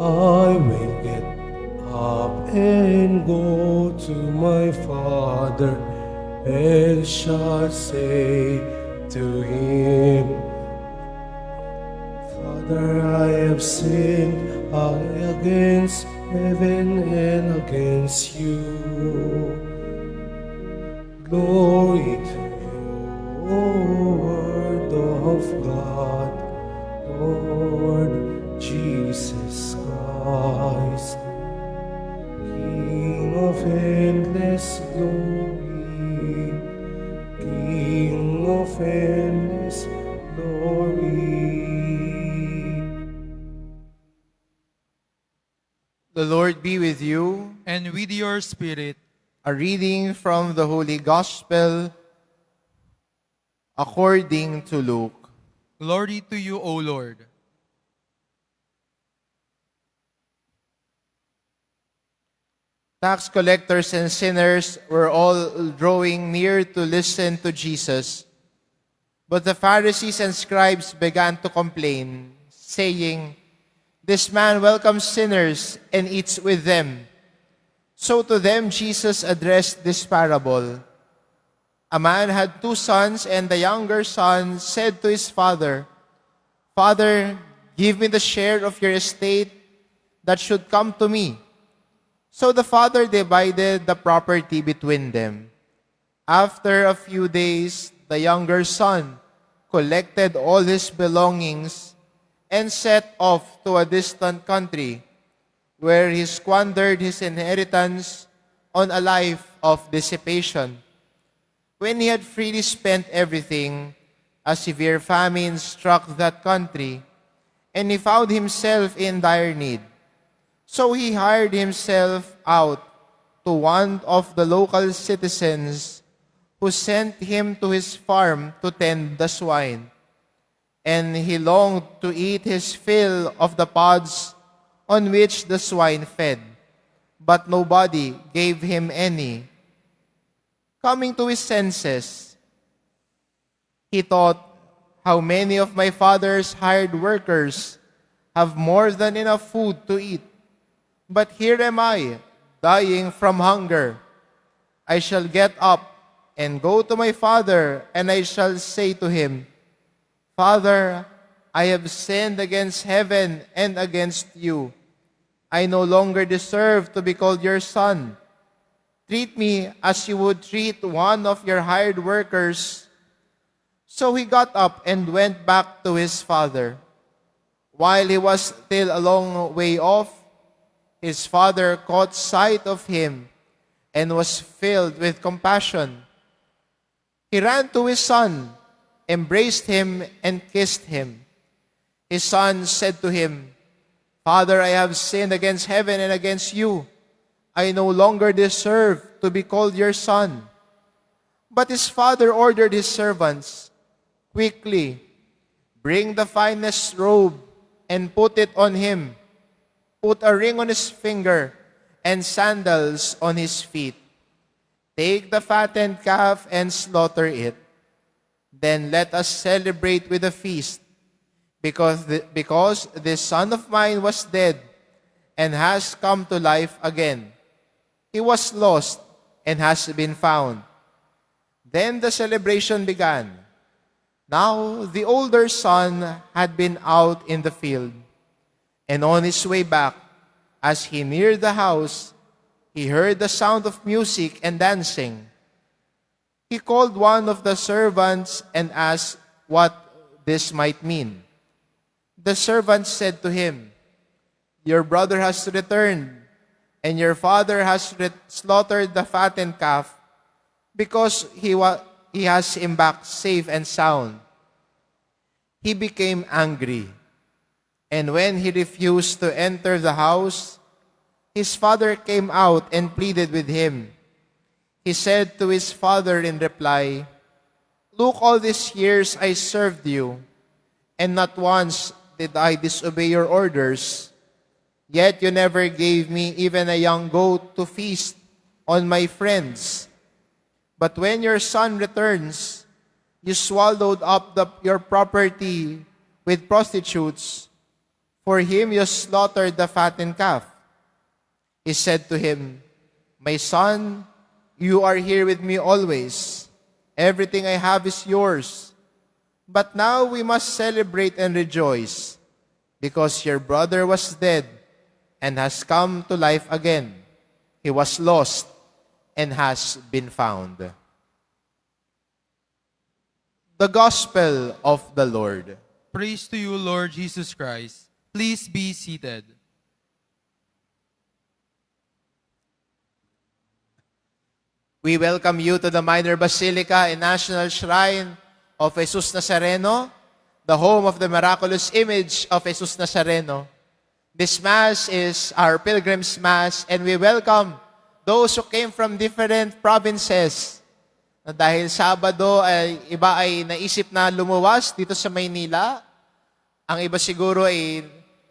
I will get up and go to my father and shall say to him, Father, I have sinned against heaven and against you. Glory to you, O Word of God, Lord Jesus Christ, King of endless glory, King of endless glory. The Lord be with you. and with your spirit. A reading from the Holy Gospel according to Luke. Glory to you, O Lord. Tax collectors and sinners were all drawing near to listen to Jesus. But the Pharisees and scribes began to complain, saying, This man welcomes sinners and eats with them. So to them Jesus addressed this parable. A man had 2 sons, and the younger son said to his father, Father, give me the share of your estate that should come to me. So the father divided the property between them. After a few days, the younger son collected all his belongings and set off to a distant country, where he squandered his inheritance on a life of dissipation. When he had freely spent everything, a severe famine struck that country, and he found himself in dire need. So he hired himself out to one of the local citizens, who sent him to his farm to tend the swine. And he longed to eat his fill of the pods on which the swine fed, but nobody gave him any. Coming to his senses, he thought, How many of my father's hired workers have more than enough food to eat? But here am I, dying from hunger. I shall get up and go to my father, and I shall say to him, Father, I have sinned against heaven and against you. I no longer deserve to be called your son. Treat me as you would treat one of your hired workers. So he got up and went back to his father. While he was still a long way off, his father caught sight of him and was filled with compassion. He ran to his son, embraced him, and kissed him. His son said to him, Father, I have sinned against heaven and against you. I no longer deserve to be called your son. But his father ordered his servants, Quickly, bring the finest robe and put it on him. Put a ring on his finger and sandals on his feet. Take the fattened calf and slaughter it. Then let us celebrate with a feast, because this son of mine was dead and has come to life again. He was lost and has been found. Then the celebration began. Now the older son had been out in the field, and on his way back, as he neared the house, he heard the sound of music and dancing. He called one of the servants and asked what this might mean. The servant said to him, Your brother has returned, and your father has slaughtered the fattened calf, because he has him back safe and sound. He became angry, and when he refused to enter the house, his father came out and pleaded with him. He said to his father in reply, Look, all these years I served you, and not once did I disobey your orders. Yet you never gave me even a young goat to feast on my friends. But when your son returns, you swallowed up your property with prostitutes. For him you slaughtered the fattened calf. He said to him, My son, you are here with me always. Everything I have is yours. But now we must celebrate and rejoice, because your brother was dead and has come to life again. He was lost and has been found. The Gospel of the Lord. Praise to you, Lord Jesus Christ. Please be seated. We welcome you to the Minor Basilica and National Shrine of Jesus Nazareno, the home of the miraculous image of Jesus Nazareno. This Mass is our Pilgrim's Mass, and we welcome those who came from different provinces. Na dahil Sabado, ay iba ay naisip na lumuwas dito sa Maynila. Ang iba siguro ay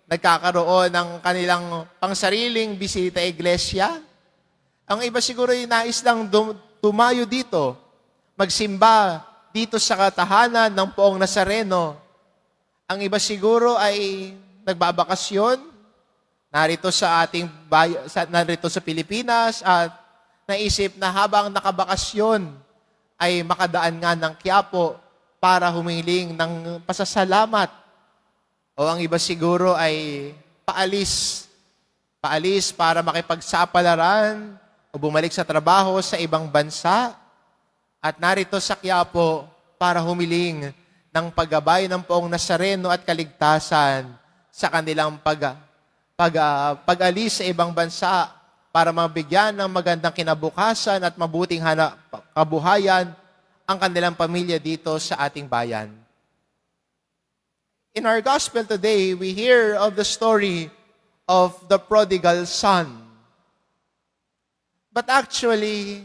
nagkakaroon ng kanilang pangsariling bisita iglesia. Ang iba siguro ay nais lang tumayo dito, magsimba dito sa katahanan ng Poong Nazareno. Ang iba siguro ay nagbabakasyon narito sa narito sa Pilipinas at naisip na habang nakabakasyon ay makadaan nga ng Quiapo para humiling ng pasasalamat. O ang iba siguro ay paalis para makipagsapalaran o bumalik sa trabaho sa ibang bansa at narito sa Quiapo para humiling ng paggabay ng Poong Nazareno at kaligtasan sa kanilang pag-alis sa ibang bansa para mabigyan ng magandang kinabukasan at mabuting kabuhayan ang kanilang pamilya dito sa ating bayan. In our gospel today, we hear of the story of the prodigal son. But actually,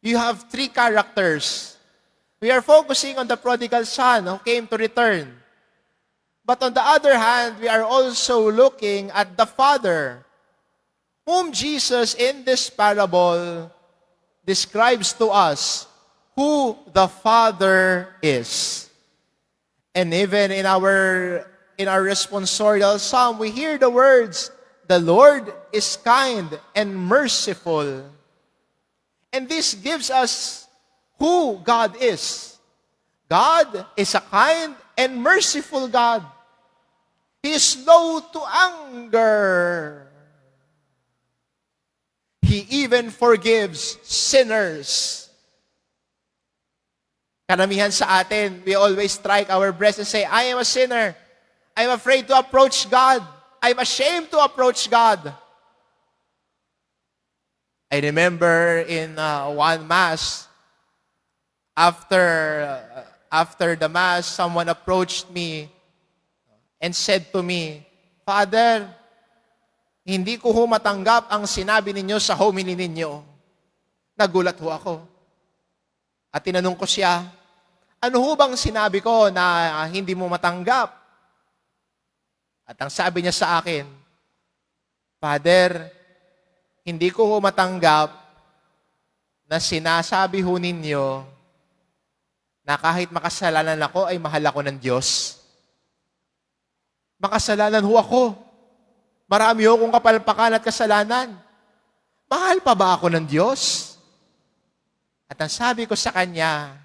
you have three characters. We are focusing on the prodigal son who came to return. But on the other hand, we are also looking at the father, whom Jesus in this parable describes to us who the Father is. And even in our responsorial psalm, we hear the words, "The Lord is kind and merciful." And this gives us who God is. God is a kind and merciful God. He is slow to anger. He even forgives sinners. Karamihan sa atin, we always strike our breast and say, I am a sinner. I'm afraid to approach God. I'm ashamed to approach God. I remember in one Mass, after the Mass, someone approached me and said to me, Father, hindi ko ho matanggap ang sinabi ninyo sa homily ninyo. Nagulat ho ako. At tinanong ko siya, ano ho bang sinabi ko na hindi mo matanggap? At ang sabi niya sa akin, Father, hindi ko ho matanggap na sinasabi ho ninyo na kahit makasalanan ako ay mahal ako ng Diyos. Makasalanan ho ako. Marami ho kong kapalpakan at kasalanan. Mahal pa ba ako ng Diyos? At ang sabi ko sa kanya,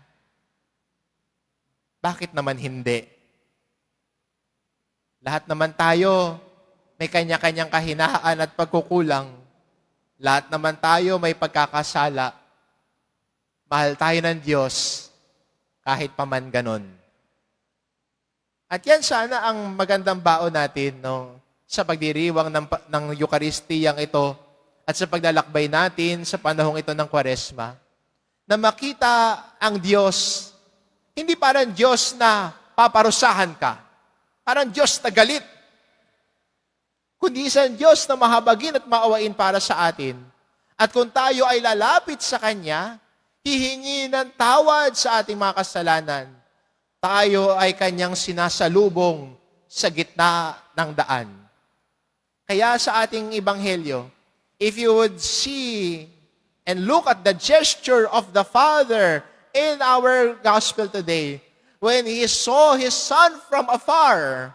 bakit naman hindi? Lahat naman tayo may kanya-kanyang kahinaan at pagkukulang. Lahat naman tayo may pagkakasala. Mahal tayo ng Diyos kahit paman ganon. At yan sana ang magandang baon natin sa pagdiriwang ng Eukaristiyang ito at sa paglalakbay natin sa panahong ito ng Kwaresma. Na makita ang Diyos, hindi parang Diyos na paparusahan ka, parang Diyos na galit, kundi isang Diyos na mahabagin at maawain para sa atin. At kung tayo ay lalapit sa Kanya, hihingi ng tawad sa ating mga kasalanan, tayo ay Kanyang sinasalubong sa gitna ng daan. Kaya sa ating Ebanghelyo, if you would see and look at the gesture of the Father in our gospel today, when He saw His Son from afar,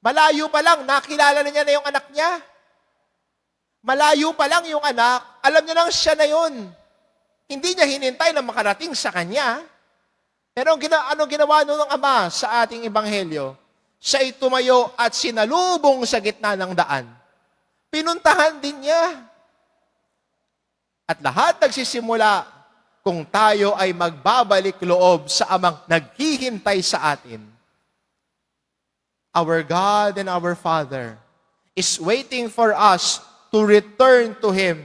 Malayo pa lang, nakilala na niya na yung anak niya. Malayo pa lang yung anak, alam niya lang siya na yun. Hindi niya hinintay na makarating sa kanya. Pero anong ginawa ng Ama sa ating ebanghelyo? Siya'y tumayo at sinalubong sa gitna ng daan. Pinuntahan din niya. At lahat nagsisimula kung tayo ay magbabalik loob sa Amang naghihintay sa atin. Our God and our Father is waiting for us to return to Him,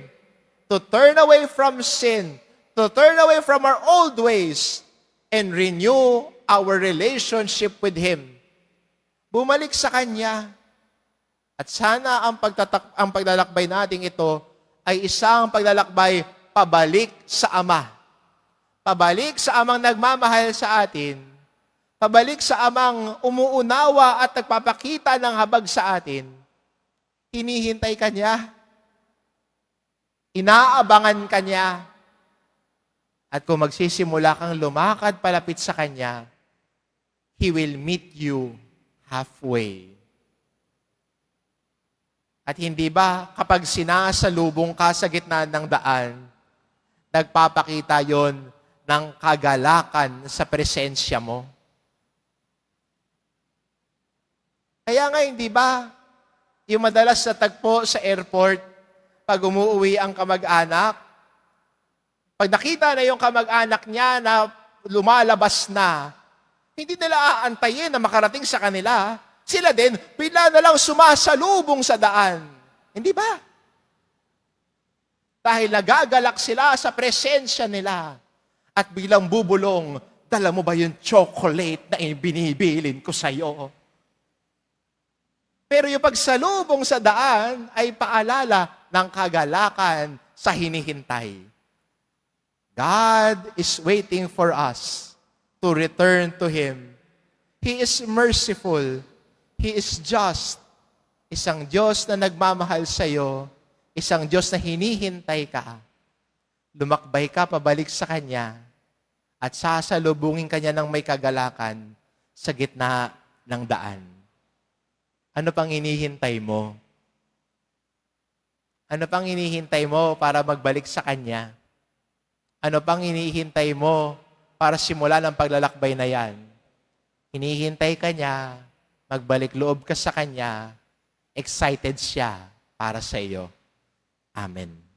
to turn away from sin, to turn away from our old ways, and renew our relationship with Him. Bumalik sa Kanya. At sana ang paglalakbay nating ito ay isang paglalakbay pabalik sa Ama. Pabalik sa Amang nagmamahal sa atin. Pabalik sa Amang umuunawa at nagpapakita ng habag sa atin. Hinihintay ka niya. Inaabangan ka niya. At kung magsisimula kang lumakad palapit sa Kanya, He will meet you halfway. At hindi ba kapag sinasalubong ka sa gitna ng daan, nagpapakita yon ng kagalakan sa presensya mo? Kaya nga, hindi ba, yung madalas na tagpo sa airport, pag umuwi ang kamag-anak, pag nakita na yung kamag-anak niya na lumalabas na, hindi nila aantayin na makarating sa kanila. Sila din, bigla na lang sumasalubong sa daan. Hindi ba? Dahil nagagalak sila sa presensya nila. At biglang bubulong, dala mo ba yung chocolate na binibilin ko sa'yo? Pero yung pagsalubong sa daan ay paalala ng kagalakan sa hinihintay. God is waiting for us to return to Him. He is merciful. He is just. Isang Diyos na nagmamahal sa iyo, isang Diyos na hinihintay ka. Lumakbay ka pabalik sa Kanya at sasalubungin Kanya ng may kagalakan sa gitna ng daan. Ano pang hinihintay mo? Ano pang hinihintay mo para magbalik sa Kanya? Ano pang hinihintay mo para simulan ang paglalakbay na yan? Hinihintay ka niya, magbalik loob ka sa Kanya, excited siya para sa iyo. Amen.